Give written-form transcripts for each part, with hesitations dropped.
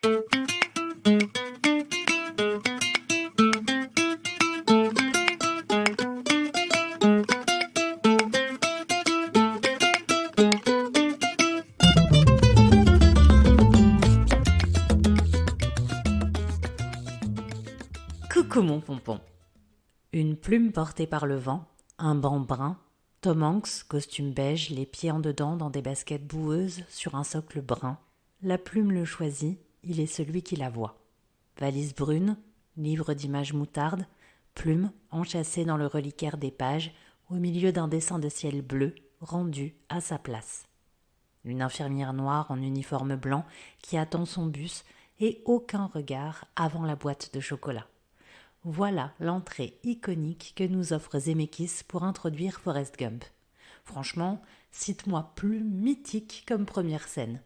Coucou mon pompon. Une plume portée par le vent, un banc brun, Tom Hanks, costume beige, les pieds en dedans dans des baskets boueuses sur un socle brun. La plume le choisit, il est celui qui la voit. Valise brune, livre d'images moutarde, plume enchâssée dans le reliquaire des pages, au milieu d'un dessin de ciel bleu, rendu à sa place. Une infirmière noire en uniforme blanc qui attend son bus et aucun regard avant la boîte de chocolat. Voilà l'entrée iconique que nous offre Zemeckis pour introduire Forrest Gump. Franchement, cite-moi plus mythique comme première scène.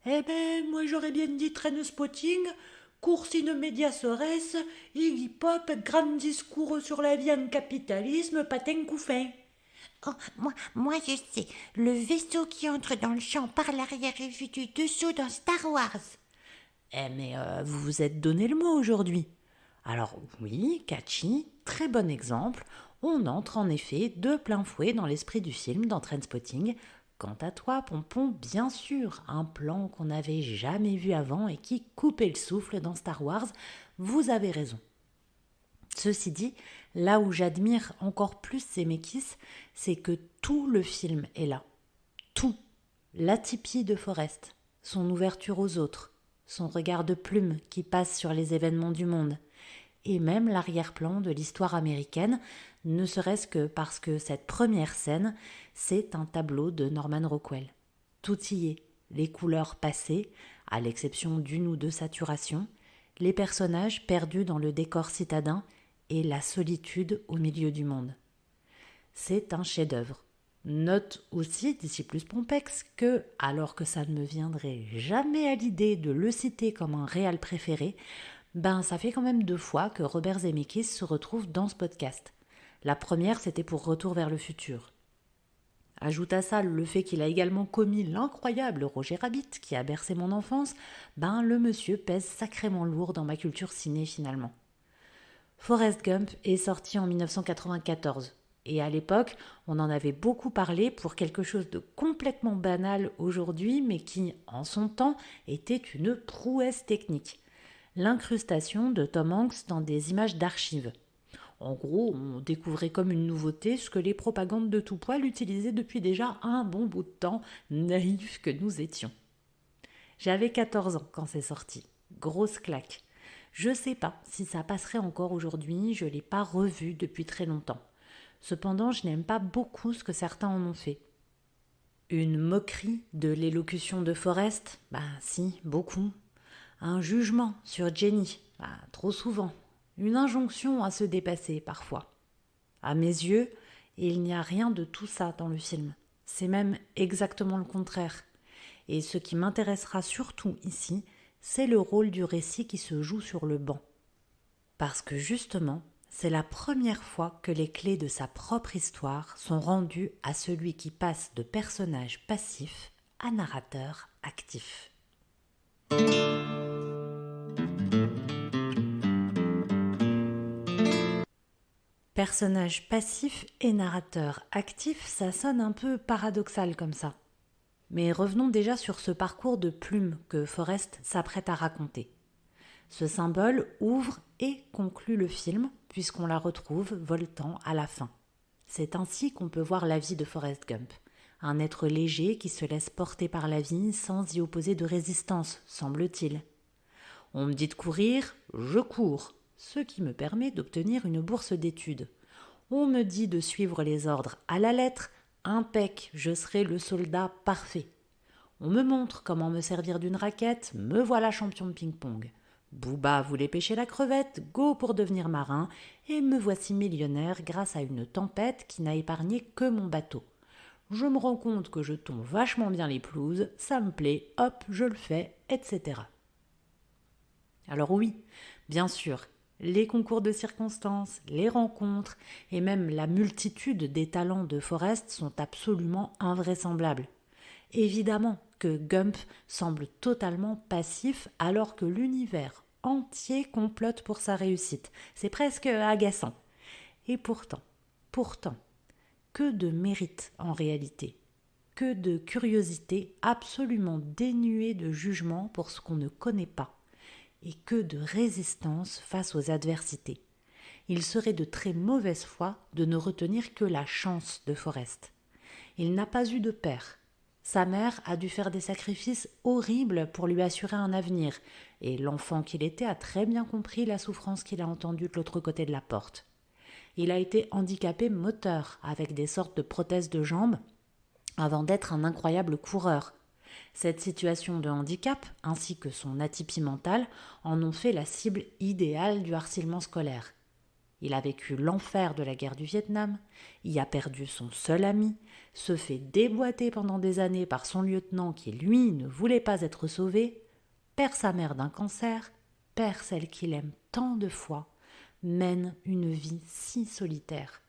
Eh ben, moi j'aurais bien dit Trainspotting, course in medias res, Iggy Pop, grand discours sur la vie en capitalisme, patin couffin. Oh, moi je sais, le vaisseau qui entre dans le champ par l'arrière est vu du dessous dans Star Wars. Mais vous vous êtes donné le mot aujourd'hui. Alors oui, catchy, très bon exemple, on entre en effet de plein fouet dans l'esprit du film dans Trainspotting. Quant à toi, Pompon, bien sûr, un plan qu'on n'avait jamais vu avant et qui coupait le souffle dans Star Wars, vous avez raison. Ceci dit, là où j'admire encore plus Zemeckis, c'est que tout le film est là. Tout. L'atypie de Forrest, son ouverture aux autres, son regard de plume qui passe sur les événements du monde, et même l'arrière-plan de l'histoire américaine, ne serait-ce que parce que cette première scène, c'est un tableau de Norman Rockwell. Tout y est, les couleurs passées, à l'exception d'une ou deux saturations, les personnages perdus dans le décor citadin et la solitude au milieu du monde. C'est un chef-d'œuvre. Note aussi, d'ici plus Pompex, que, alors que ça ne me viendrait jamais à l'idée de le citer comme un réal préféré, ça fait quand même 2 fois que Robert Zemeckis se retrouve dans ce podcast. La première, c'était pour Retour vers le futur. Ajoute à ça le fait qu'il a également commis l'incroyable Roger Rabbit qui a bercé mon enfance, le monsieur pèse sacrément lourd dans ma culture ciné finalement. Forrest Gump est sorti en 1994 et à l'époque, on en avait beaucoup parlé pour quelque chose de complètement banal aujourd'hui mais qui, en son temps, était une prouesse technique. L'incrustation de Tom Hanks dans des images d'archives. En gros, on découvrait comme une nouveauté ce que les propagandes de tout poil utilisaient depuis déjà un bon bout de temps, naïfs que nous étions. J'avais 14 ans quand c'est sorti. Grosse claque. Je sais pas si ça passerait encore aujourd'hui, je l'ai pas revu depuis très longtemps. Cependant, je n'aime pas beaucoup ce que certains en ont fait. Une moquerie de l'élocution de Forrest ? Si, beaucoup. Un jugement sur Jenny, trop souvent. Une injonction à se dépasser parfois. À mes yeux, il n'y a rien de tout ça dans le film. C'est même exactement le contraire. Et ce qui m'intéressera surtout ici, c'est le rôle du récit qui se joue sur le banc. Parce que justement, c'est la première fois que les clés de sa propre histoire sont rendues à celui qui passe de personnage passif à narrateur actif. Personnage passif et narrateur actif, ça sonne un peu paradoxal comme ça. Mais revenons déjà sur ce parcours de plume que Forrest s'apprête à raconter. Ce symbole ouvre et conclut le film puisqu'on la retrouve voletant à la fin. C'est ainsi qu'on peut voir la vie de Forrest Gump. Un être léger qui se laisse porter par la vie sans y opposer de résistance, semble-t-il. On me dit de courir, je cours, ce qui me permet d'obtenir une bourse d'études. On me dit de suivre les ordres à la lettre, impec, je serai le soldat parfait. On me montre comment me servir d'une raquette, me voilà champion de ping-pong. Booba voulait pêcher la crevette, go pour devenir marin, et me voici millionnaire grâce à une tempête qui n'a épargné que mon bateau. Je me rends compte que je tombe vachement bien les pelouses, ça me plaît, hop, je le fais, etc. Alors oui, bien sûr, les concours de circonstances, les rencontres et même la multitude des talents de Forrest sont absolument invraisemblables. Évidemment que Gump semble totalement passif alors que l'univers entier complote pour sa réussite. C'est presque agaçant. Et pourtant, que de mérite en réalité, que de curiosité absolument dénuée de jugement pour ce qu'on ne connaît pas, et que de résistance face aux adversités. Il serait de très mauvaise foi de ne retenir que la chance de Forrest. Il n'a pas eu de père. Sa mère a dû faire des sacrifices horribles pour lui assurer un avenir, et l'enfant qu'il était a très bien compris la souffrance qu'il a entendue de l'autre côté de la porte. Il a été handicapé moteur, avec des sortes de prothèses de jambes, avant d'être un incroyable coureur. Cette situation de handicap, ainsi que son atypie mentale, en ont fait la cible idéale du harcèlement scolaire. Il a vécu l'enfer de la guerre du Vietnam, y a perdu son seul ami, se fait déboîter pendant des années par son lieutenant qui, lui, ne voulait pas être sauvé, perd sa mère d'un cancer, perd celle qu'il aime tant de fois, mène une vie si solitaire.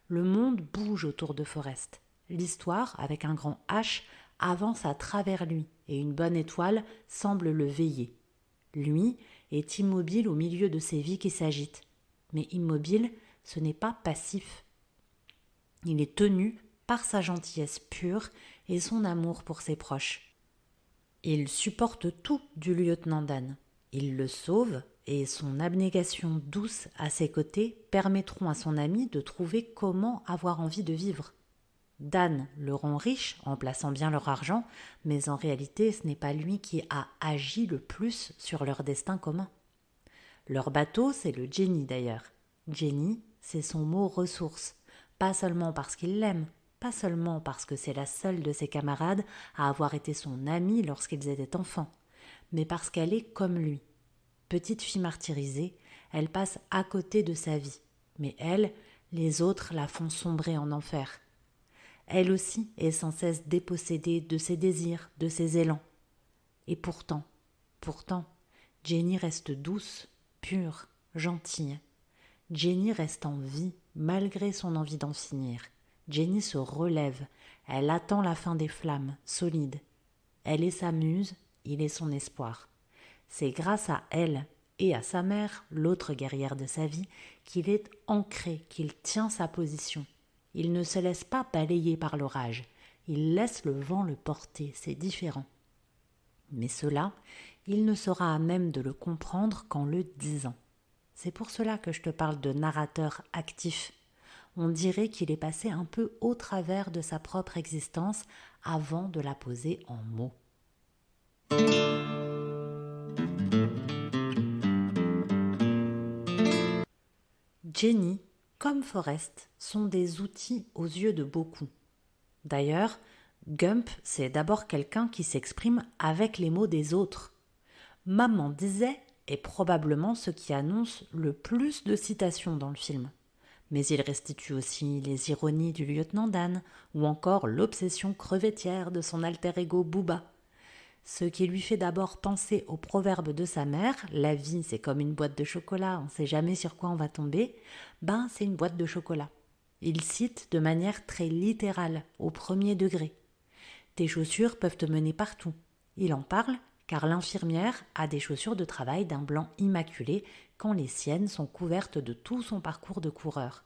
Le monde bouge autour de Forrest. L'histoire, avec un grand H, avance à travers lui et une bonne étoile semble le veiller. Lui est immobile au milieu de ces vies qui s'agitent. Mais immobile, ce n'est pas passif. Il est tenu par sa gentillesse pure et son amour pour ses proches. Il supporte tout du lieutenant Dan. Il le sauve et son abnégation douce à ses côtés permettront à son ami de trouver comment avoir envie de vivre. Dan le rend riche en plaçant bien leur argent, mais en réalité ce n'est pas lui qui a agi le plus sur leur destin commun. Leur bateau, c'est le Jenny d'ailleurs. Jenny, c'est son mot ressource, pas seulement parce qu'il l'aime, pas seulement parce que c'est la seule de ses camarades à avoir été son amie lorsqu'ils étaient enfants, mais parce qu'elle est comme lui. Petite fille martyrisée, elle passe à côté de sa vie, mais elle, les autres la font sombrer en enfer. Elle aussi est sans cesse dépossédée de ses désirs, de ses élans. Et pourtant, Jenny reste douce, pure, gentille. Jenny reste en vie malgré son envie d'en finir. Jenny se relève, elle attend la fin des flammes, solide. Elle est sa muse, il est son espoir. C'est grâce à elle et à sa mère, l'autre guerrière de sa vie, qu'il est ancré, qu'il tient sa position. Il ne se laisse pas balayer par l'orage, il laisse le vent le porter, c'est différent. Mais cela, il ne sera à même de le comprendre qu'en le disant. C'est pour cela que je te parle de narrateur actif. On dirait qu'il est passé un peu au travers de sa propre existence avant de la poser en mots. Jenny, comme Forrest, sont des outils aux yeux de beaucoup. D'ailleurs, Gump, c'est d'abord quelqu'un qui s'exprime avec les mots des autres. Maman disait est probablement ce qui annonce le plus de citations dans le film. Mais il restitue aussi les ironies du lieutenant Dan ou encore l'obsession crevettière de son alter ego Booba. Ce qui lui fait d'abord penser au proverbe de sa mère, la vie c'est comme une boîte de chocolat, on ne sait jamais sur quoi on va tomber, c'est une boîte de chocolat. Il cite de manière très littérale, au premier degré. Tes chaussures peuvent te mener partout. Il en parle car l'infirmière a des chaussures de travail d'un blanc immaculé quand les siennes sont couvertes de tout son parcours de coureur.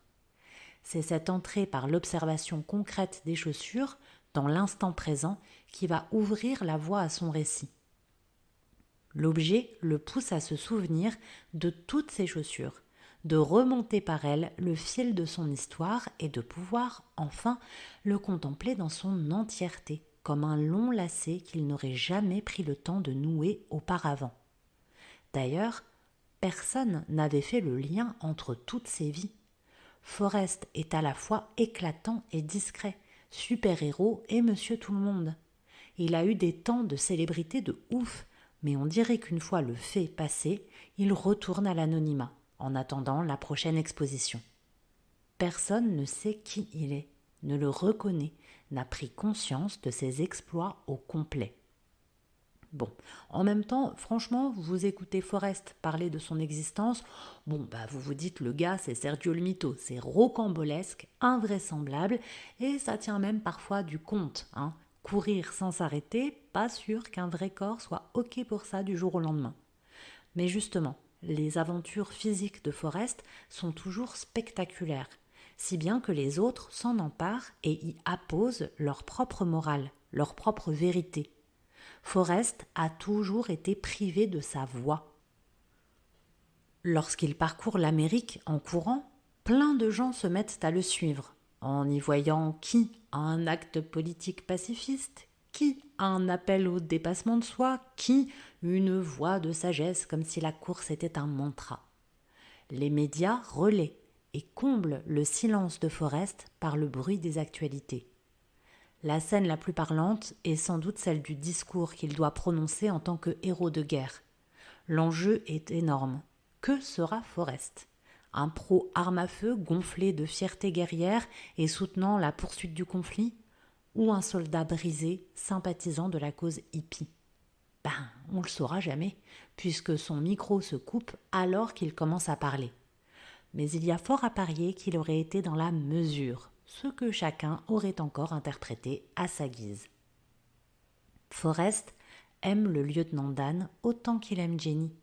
C'est cette entrée par l'observation concrète des chaussures, dans l'instant présent, qui va ouvrir la voie à son récit. L'objet le pousse à se souvenir de toutes ses chaussures, de remonter par elles le fil de son histoire et de pouvoir, enfin, le contempler dans son entièreté, comme un long lacet qu'il n'aurait jamais pris le temps de nouer auparavant. D'ailleurs, personne n'avait fait le lien entre toutes ces vies. Forrest est à la fois éclatant et discret, super-héros et monsieur tout-le-monde. Il a eu des temps de célébrité de ouf, mais on dirait qu'une fois le fait passé, il retourne à l'anonymat, en attendant la prochaine exposition. Personne ne sait qui il est, ne le reconnaît, n'a pris conscience de ses exploits au complet. Bon, en même temps, franchement, vous écoutez Forrest parler de son existence, vous vous dites le gars c'est Sergio le Mito, c'est rocambolesque, invraisemblable, et ça tient même parfois du conte, Courir sans s'arrêter, pas sûr qu'un vrai corps soit OK pour ça du jour au lendemain. Mais justement, les aventures physiques de Forrest sont toujours spectaculaires, si bien que les autres s'en emparent et y apposent leur propre morale, leur propre vérité. Forrest a toujours été privé de sa voix. Lorsqu'il parcourt l'Amérique en courant, plein de gens se mettent à le suivre, en y voyant qui a un acte politique pacifiste, qui a un appel au dépassement de soi, qui une voix de sagesse comme si la course était un mantra. Les médias relaient et comblent le silence de Forrest par le bruit des actualités. La scène la plus parlante est sans doute celle du discours qu'il doit prononcer en tant que héros de guerre. L'enjeu est énorme. Que sera Forrest ? Un pro arme à feu gonflé de fierté guerrière et soutenant la poursuite du conflit ? Ou un soldat brisé sympathisant de la cause hippie ? On le saura jamais, puisque son micro se coupe alors qu'il commence à parler. Mais il y a fort à parier qu'il aurait été dans la mesure, ce que chacun aurait encore interprété à sa guise. Forrest aime le lieutenant Dan autant qu'il aime Jenny.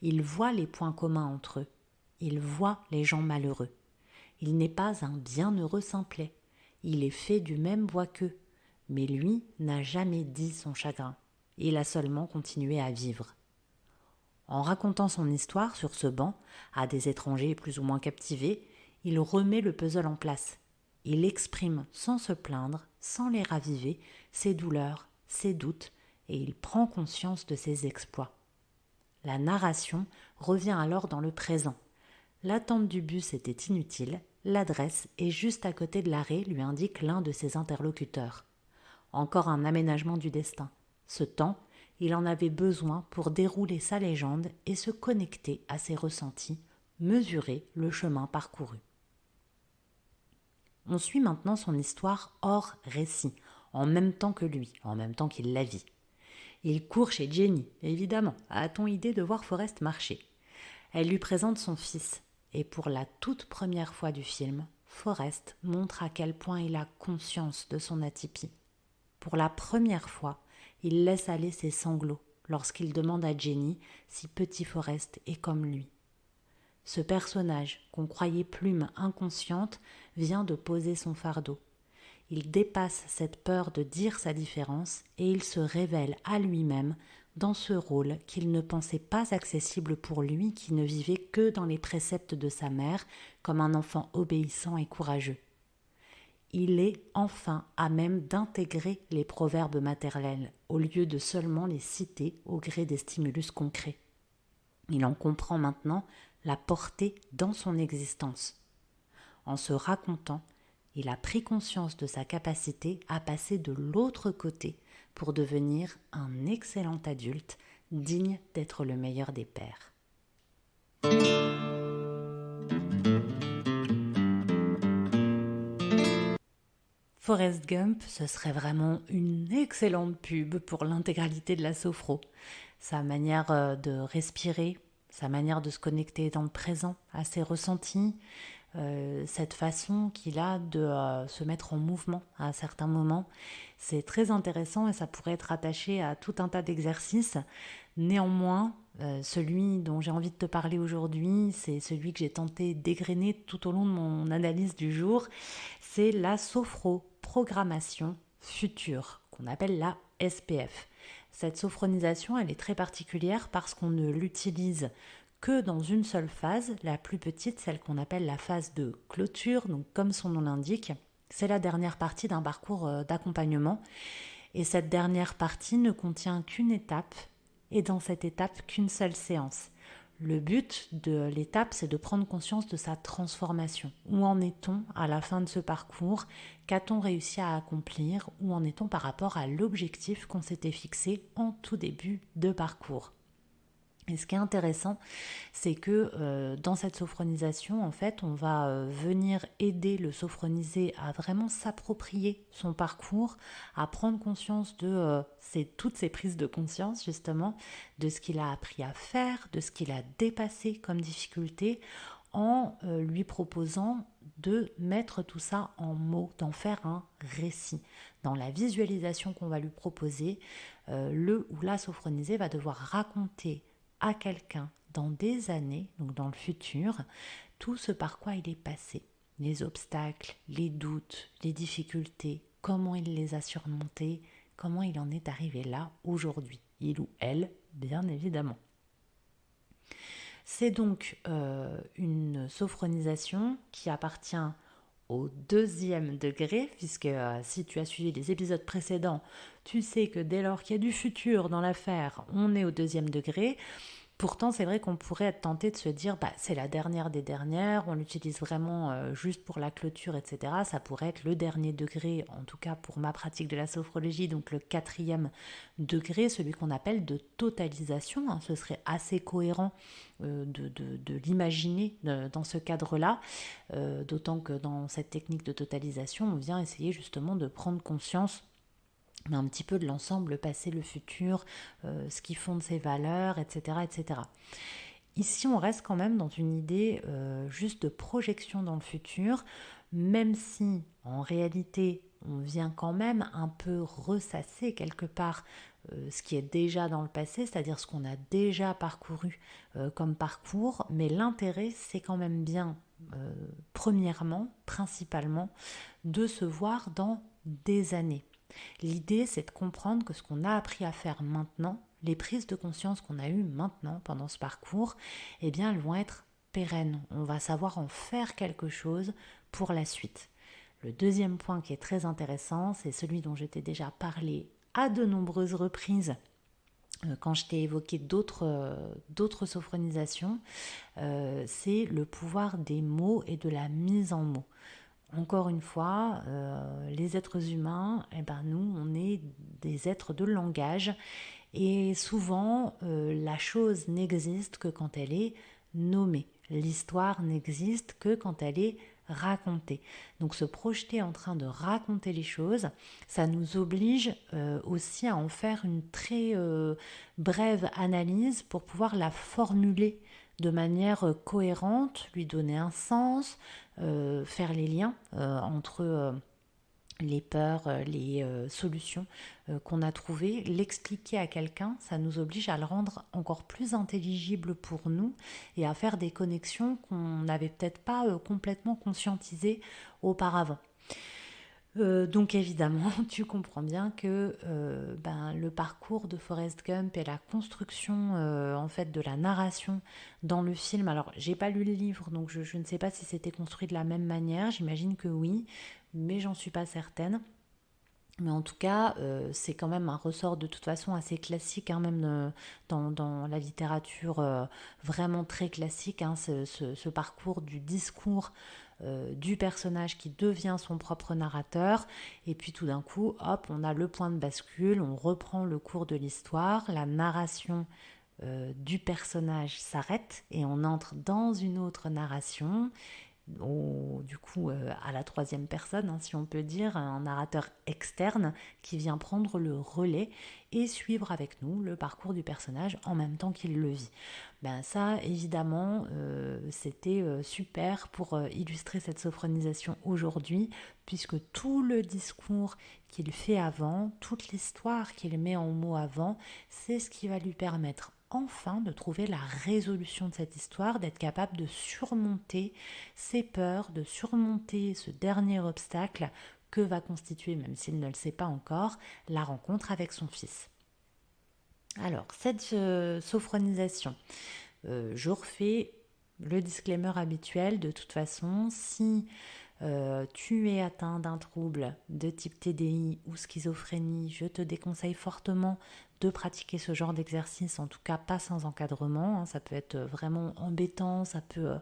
Il voit les points communs entre eux. Il voit les gens malheureux. Il n'est pas un bienheureux simplet. Il est fait du même bois qu'eux. Mais lui n'a jamais dit son chagrin. Il a seulement continué à vivre. En racontant son histoire sur ce banc, à des étrangers plus ou moins captivés, il remet le puzzle en place. Il exprime sans se plaindre, sans les raviver, ses douleurs, ses doutes, et il prend conscience de ses exploits. La narration revient alors dans le présent. L'attente du bus était inutile, l'adresse est juste à côté de l'arrêt, lui indique l'un de ses interlocuteurs. Encore un aménagement du destin. Ce temps, il en avait besoin pour dérouler sa légende et se connecter à ses ressentis, mesurer le chemin parcouru. On suit maintenant son histoire hors récit, en même temps que lui, en même temps qu'il la vit. Il court chez Jenny, évidemment. A-t-on idée de voir Forrest marcher ? Elle lui présente son fils, et pour la toute première fois du film, Forrest montre à quel point il a conscience de son atypie. Pour la première fois, il laisse aller ses sanglots lorsqu'il demande à Jenny si petit Forrest est comme lui. Ce personnage, qu'on croyait plume inconsciente, vient de poser son fardeau. Il dépasse cette peur de dire sa différence et il se révèle à lui-même dans ce rôle qu'il ne pensait pas accessible pour lui qui ne vivait que dans les préceptes de sa mère comme un enfant obéissant et courageux. Il est enfin à même d'intégrer les proverbes maternels au lieu de seulement les citer au gré des stimulus concrets. Il en comprend maintenant la portée dans son existence. En se racontant, il a pris conscience de sa capacité à passer de l'autre côté pour devenir un excellent adulte digne d'être le meilleur des pères. Forrest Gump, ce serait vraiment une excellente pub pour l'intégralité de la sophro. Sa manière de respirer, sa manière de se connecter dans le présent, à ses ressentis, cette façon qu'il a de se mettre en mouvement à certains moments. C'est très intéressant et ça pourrait être attaché à tout un tas d'exercices. Néanmoins, celui dont j'ai envie de te parler aujourd'hui, c'est celui que j'ai tenté d'égrener tout au long de mon analyse du jour. C'est la sophroprogrammation future, qu'on appelle la SPF. Cette sophronisation, elle est très particulière parce qu'on ne l'utilise que dans une seule phase, la plus petite, celle qu'on appelle la phase de clôture. Donc comme son nom l'indique, c'est la dernière partie d'un parcours d'accompagnement. Et cette dernière partie ne contient qu'une étape, et dans cette étape, qu'une seule séance. Le but de l'étape, c'est de prendre conscience de sa transformation. Où en est-on à la fin de ce parcours ? Qu'a-t-on réussi à accomplir ? Où en est-on par rapport à l'objectif qu'on s'était fixé en tout début de parcours ? Et ce qui est intéressant, c'est que dans cette sophronisation, en fait, on va venir aider le sophronisé à vraiment s'approprier son parcours, à prendre conscience de toutes ces prises de conscience, justement, de ce qu'il a appris à faire, de ce qu'il a dépassé comme difficulté, en lui proposant de mettre tout ça en mots, d'en faire un récit. Dans la visualisation qu'on va lui proposer, le ou la sophronisée va devoir raconter à quelqu'un dans des années, donc dans le futur, tout ce par quoi il est passé. Les obstacles, les doutes, les difficultés, comment il les a surmontés, comment il en est arrivé là aujourd'hui. Il ou elle, bien évidemment. C'est donc une sophronisation qui appartient au 2e degré, puisque si tu as suivi les épisodes précédents, tu sais que dès lors qu'il y a du futur dans l'affaire, on est au 2e degré. Pourtant, c'est vrai qu'on pourrait être tenté de se dire c'est la dernière des dernières, on l'utilise vraiment juste pour la clôture, etc. Ça pourrait être le dernier degré, en tout cas pour ma pratique de la sophrologie, donc le 4e degré, celui qu'on appelle de totalisation. Ce serait assez cohérent de l'imaginer dans ce cadre-là, d'autant que dans cette technique de totalisation, on vient essayer justement de prendre conscience mais un petit peu de l'ensemble, le passé, le futur, ce qui fonde ses valeurs, etc., etc. Ici, on reste quand même dans une idée juste de projection dans le futur, même si, en réalité, on vient quand même un peu ressasser quelque part ce qui est déjà dans le passé, c'est-à-dire ce qu'on a déjà parcouru comme parcours, mais l'intérêt, c'est quand même bien, premièrement, principalement, de se voir dans des années. L'idée, c'est de comprendre que ce qu'on a appris à faire maintenant, les prises de conscience qu'on a eues maintenant pendant ce parcours, eh bien, elles vont être pérennes. On va savoir en faire quelque chose pour la suite. Le 2e point qui est très intéressant, c'est celui dont je t'ai déjà parlé à de nombreuses reprises quand je t'ai évoqué d'autres sophronisations, c'est le pouvoir des mots et de la mise en mots. Encore une fois, les êtres humains, nous, on est des êtres de langage et souvent, la chose n'existe que quand elle est nommée. L'histoire n'existe que quand elle est racontée. Donc se projeter en train de raconter les choses, ça nous oblige aussi à en faire une très brève analyse pour pouvoir la formuler de manière cohérente, lui donner un sens, faire les liens entre les peurs, les solutions qu'on a trouvées, l'expliquer à quelqu'un, ça nous oblige à le rendre encore plus intelligible pour nous et à faire des connexions qu'on n'avait peut-être pas complètement conscientisées auparavant. Donc évidemment, tu comprends bien que le parcours de Forrest Gump et la construction en fait de la narration dans le film, alors j'ai pas lu le livre donc je ne sais pas si c'était construit de la même manière, j'imagine que oui, mais j'en suis pas certaine. Mais en tout cas, c'est quand même un ressort de toute façon assez classique, même dans la littérature vraiment très classique, ce parcours du discours du personnage qui devient son propre narrateur, et puis tout d'un coup, hop, on a le point de bascule, on reprend le cours de l'histoire, la narration du personnage s'arrête et on entre dans une autre narration, du coup à la 3e personne, si on peut dire, un narrateur externe qui vient prendre le relais et suivre avec nous le parcours du personnage en même temps qu'il le vit. Ça évidemment c'était super pour illustrer cette sophronisation aujourd'hui, puisque tout le discours qu'il fait avant, toute l'histoire qu'il met en mots avant, c'est ce qui va lui permettre enfin de trouver la résolution de cette histoire, d'être capable de surmonter ses peurs, de surmonter ce dernier obstacle que va constituer, même s'il ne le sait pas encore, la rencontre avec son fils. Alors, cette sophronisation, je refais le disclaimer habituel, de toute façon, si tu es atteint d'un trouble de type TDI ou schizophrénie, je te déconseille fortement de pratiquer ce genre d'exercice, en tout cas pas sans encadrement, ça peut être vraiment embêtant, ça peut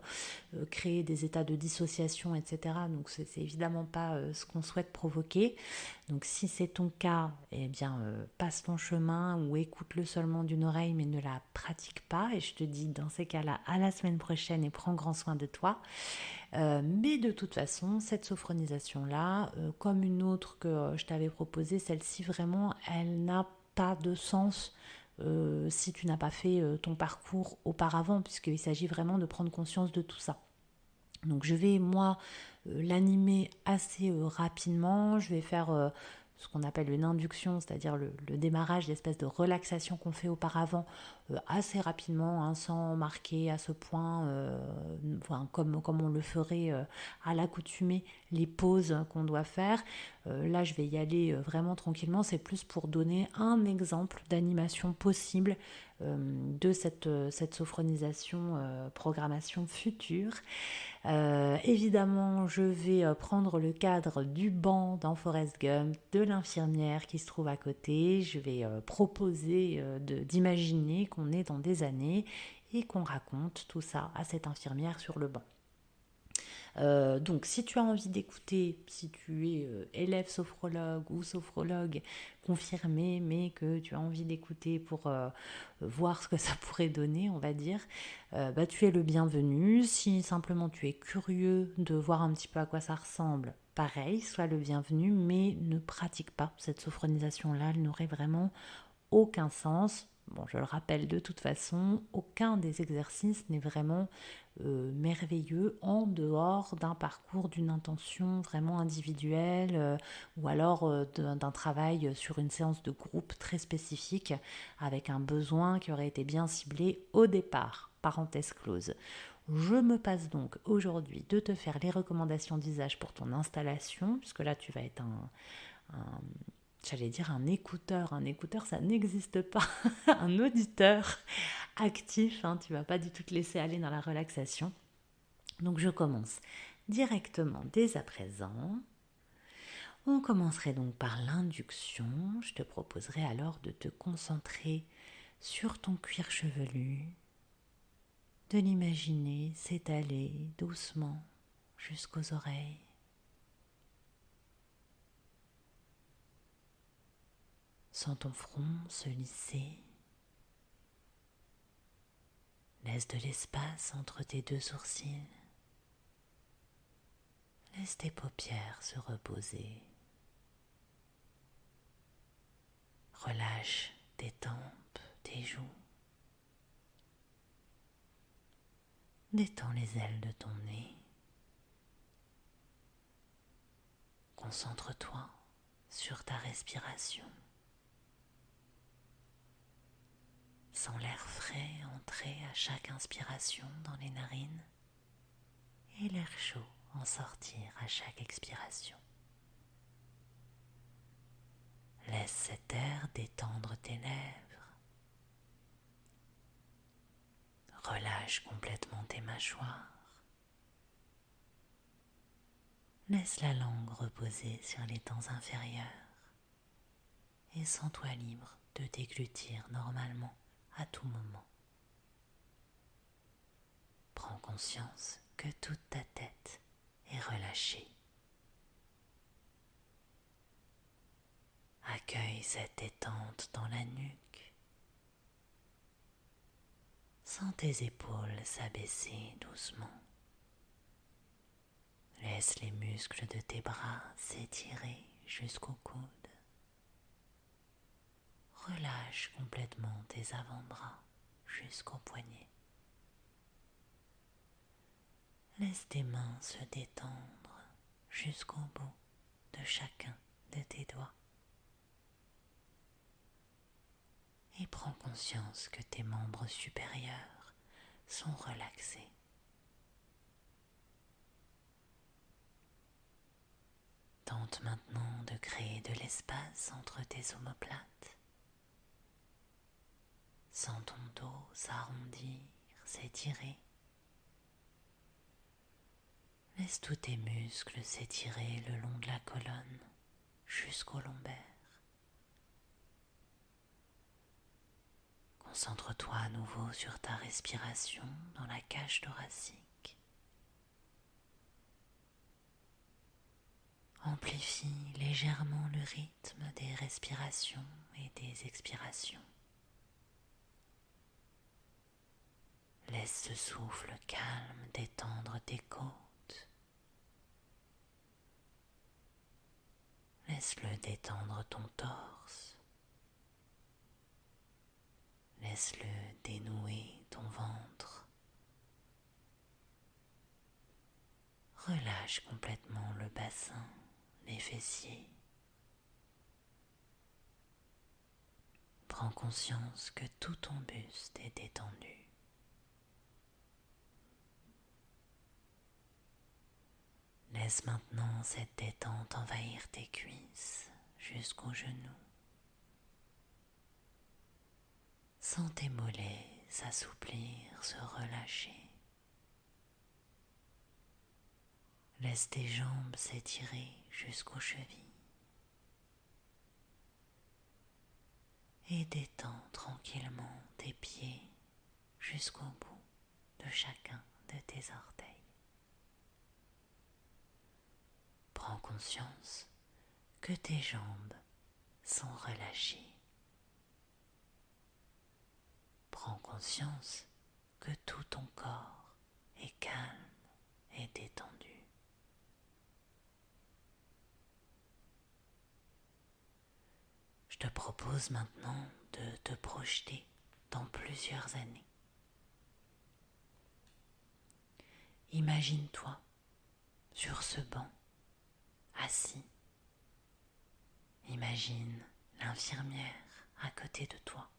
créer des états de dissociation, etc. Donc c'est évidemment pas ce qu'on souhaite provoquer. Donc si c'est ton cas, passe ton chemin ou écoute-le seulement d'une oreille mais ne la pratique pas, et je te dis dans ces cas-là à la semaine prochaine et prends grand soin de toi. Mais de toute façon, cette sophronisation-là, comme une autre que je t'avais proposée, celle-ci vraiment, elle n'a pas de sens si tu n'as pas fait ton parcours auparavant, puisqu'il s'agit vraiment de prendre conscience de tout ça. Donc je vais, moi, l'animer assez rapidement. Je vais faire ce qu'on appelle une induction, c'est-à-dire le démarrage, l'espèce de relaxation qu'on fait auparavant assez rapidement, hein, sans marquer à ce point, enfin, comme on le ferait à l'accoutumée, les pauses qu'on doit faire. Là, je vais y aller vraiment tranquillement. C'est plus pour donner un exemple d'animation possible de cette sophronisation, programmation future. Évidemment, je vais prendre le cadre du banc dans Forrest Gump, de l'infirmière qui se trouve à côté. Je vais proposer d'imaginer qu'on est dans des années et qu'on raconte tout ça à cette infirmière sur le banc. Donc si tu as envie d'écouter, si tu es élève sophrologue ou sophrologue confirmé, mais que tu as envie d'écouter pour voir ce que ça pourrait donner, on va dire, tu es le bienvenu. Si simplement tu es curieux de voir un petit peu à quoi ça ressemble, pareil, sois le bienvenu, mais ne pratique pas cette sophronisation-là, elle n'aurait vraiment aucun sens. Bon, je le rappelle de toute façon, aucun des exercices n'est vraiment merveilleux en dehors d'un parcours, d'une intention vraiment individuelle ou alors d'un travail sur une séance de groupe très spécifique avec un besoin qui aurait été bien ciblé au départ. Parenthèse close. Je me passe donc aujourd'hui de te faire les recommandations d'usage pour ton installation, puisque là tu vas être j'allais dire un écouteur. Un écouteur, ça n'existe pas. Un auditeur actif, hein, tu ne vas pas du tout te laisser aller dans la relaxation. Donc je commence directement dès à présent. On commencerait donc par l'induction. Je te proposerai alors de te concentrer sur ton cuir chevelu, de l'imaginer s'étaler doucement jusqu'aux oreilles. Sens ton front se lisser. Laisse de l'espace entre tes deux sourcils. Laisse tes paupières se reposer. Relâche tes tempes, tes joues. Détends les ailes de ton nez. Concentre-toi sur ta respiration. Sens l'air frais entrer à chaque inspiration dans les narines et l'air chaud en sortir à chaque expiration. Laisse cet air détendre tes lèvres. Relâche complètement tes mâchoires. Laisse la langue reposer sur les dents inférieures et sens-toi libre de déglutir normalement à tout moment. Prends conscience que toute ta tête est relâchée. Accueille cette détente dans la nuque. Sens tes épaules s'abaisser doucement. Laisse les muscles de tes bras s'étirer jusqu'au coude. Relâche complètement tes avant-bras jusqu'aux poignets. Laisse tes mains se détendre jusqu'au bout de chacun de tes doigts. Et prends conscience que tes membres supérieurs sont relaxés. Tente maintenant de créer de l'espace entre tes omoplates. Sens ton dos s'arrondir, s'étirer. Laisse tous tes muscles s'étirer le long de la colonne jusqu'au lombaire. Concentre-toi à nouveau sur ta respiration dans la cage thoracique. Amplifie légèrement le rythme des respirations et des expirations. Laisse ce souffle calme détendre tes côtes. Laisse-le détendre ton torse. Laisse-le dénouer ton ventre. Relâche complètement le bassin, les fessiers. Prends conscience que tout ton buste est détendu. Laisse maintenant cette détente envahir tes cuisses jusqu'aux genoux. Sens tes mollets s'assouplir, se relâcher. Laisse tes jambes s'étirer jusqu'aux chevilles. Et détends tranquillement tes pieds jusqu'au bout de chacun de tes orteils. Prends conscience que tes jambes sont relâchées. Prends conscience que tout ton corps est calme et détendu. Je te propose maintenant de te projeter dans plusieurs années. Imagine-toi sur ce banc, assis. Imagine l'infirmière à côté de toi.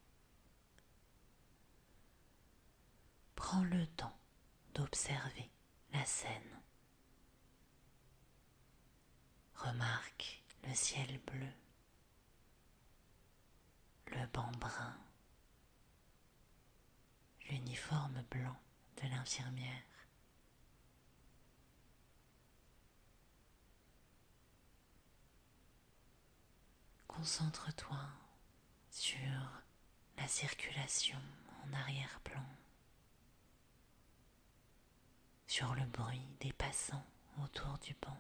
Prends le temps d'observer la scène. Remarque le ciel bleu, le banc brun, l'uniforme blanc de l'infirmière. Concentre-toi sur la circulation en arrière-plan, sur le bruit des passants autour du banc.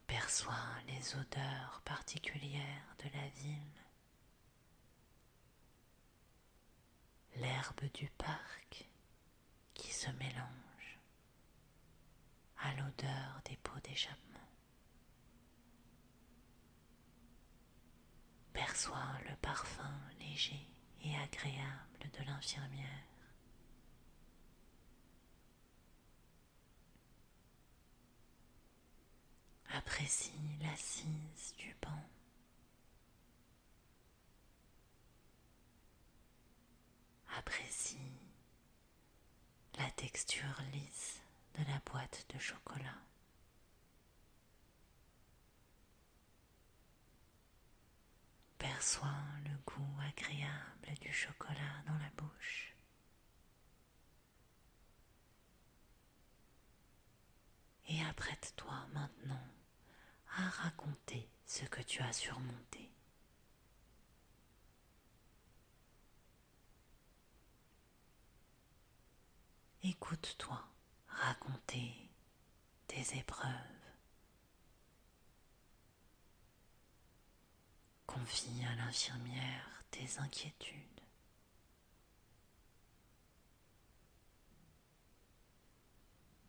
Perçois les odeurs particulières de la ville, l'herbe du parc qui se mélange à l'odeur des pots d'échappement. Perçois le parfum léger et agréable de l'infirmière. Apprécie l'assise du banc. Apprécie la texture lisse de la boîte de chocolat. Perçois le goût agréable du chocolat dans la bouche. Et apprête-toi maintenant à raconter ce que tu as surmonté. Écoute-toi raconter tes épreuves. Confie à l'infirmière tes inquiétudes.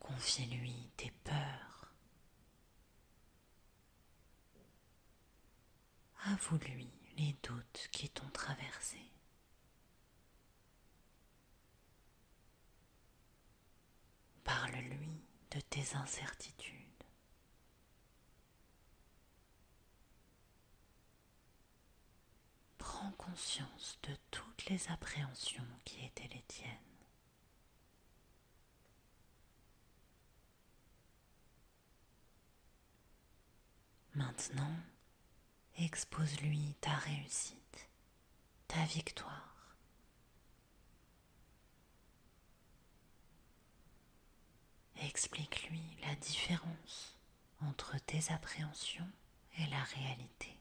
Confie-lui tes peurs. Avoue-lui les doutes qui t'ont traversé. Parle-lui de tes incertitudes. Prends conscience de toutes les appréhensions qui étaient les tiennes. Maintenant, expose-lui ta réussite, ta victoire. Explique-lui la différence entre tes appréhensions et la réalité.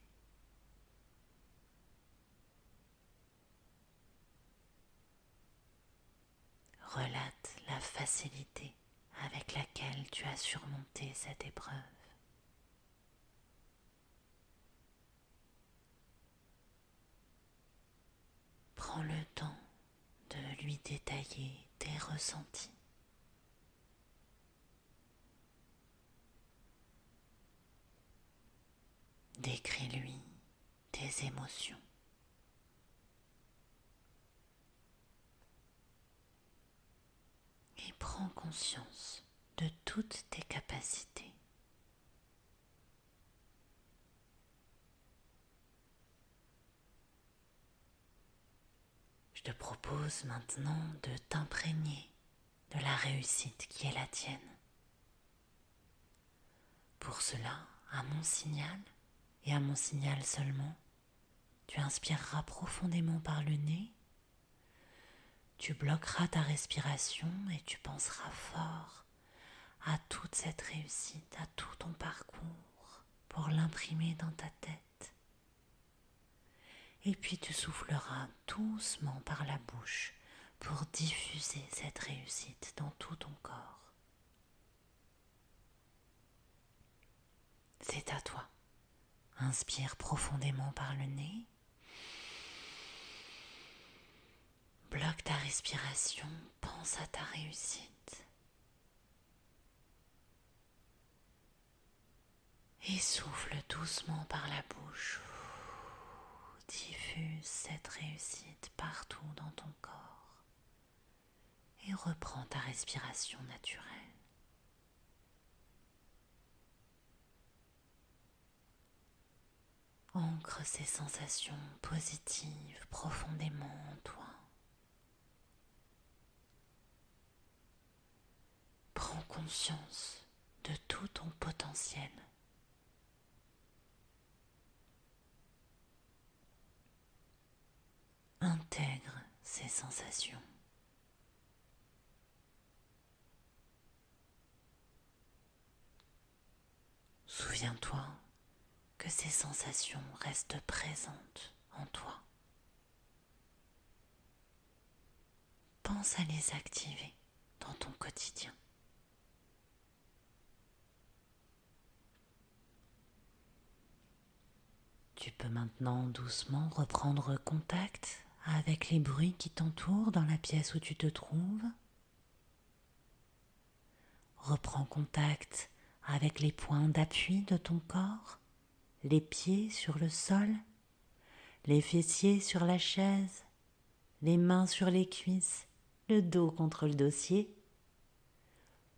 Relate la facilité avec laquelle tu as surmonté cette épreuve. Prends le temps de lui détailler tes ressentis. Décris-lui tes émotions. Prends conscience de toutes tes capacités. Je te propose maintenant de t'imprégner de la réussite qui est la tienne. Pour cela, à mon signal, et à mon signal seulement, tu inspireras profondément par le nez, tu bloqueras ta respiration et tu penseras fort à toute cette réussite, à tout ton parcours, pour l'imprimer dans ta tête. Et puis tu souffleras doucement par la bouche pour diffuser cette réussite dans tout ton corps. C'est à toi. Inspire profondément par le nez. Bloque ta respiration, pense à ta réussite. Et souffle doucement par la bouche. Diffuse cette réussite partout dans ton corps. Et reprends ta respiration naturelle. Ancre ces sensations positives profondément en toi. Prends conscience de tout ton potentiel. Intègre ces sensations. Souviens-toi que ces sensations restent présentes en toi. Pense à les activer dans ton quotidien. Tu peux maintenant doucement reprendre contact avec les bruits qui t'entourent dans la pièce où tu te trouves. Reprends contact avec les points d'appui de ton corps, les pieds sur le sol, les fessiers sur la chaise, les mains sur les cuisses, le dos contre le dossier.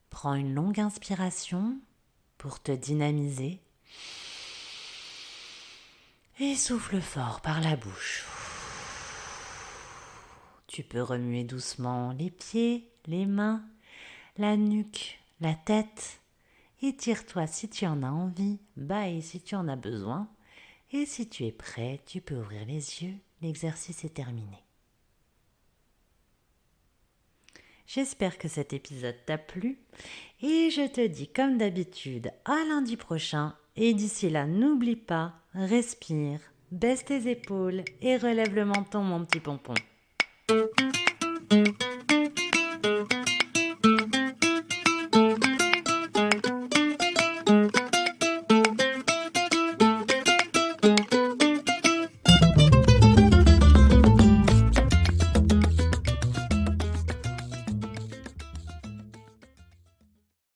Prends une longue inspiration pour te dynamiser et souffle fort par la bouche. Tu peux remuer doucement les pieds, les mains, la nuque, la tête. Étire-toi si tu en as envie, bâille si tu en as besoin. Et si tu es prêt, tu peux ouvrir les yeux. L'exercice est terminé. J'espère que cet épisode t'a plu. Et je te dis comme d'habitude à lundi prochain. Et d'ici là, n'oublie pas, respire, baisse tes épaules et relève le menton, mon petit pompon.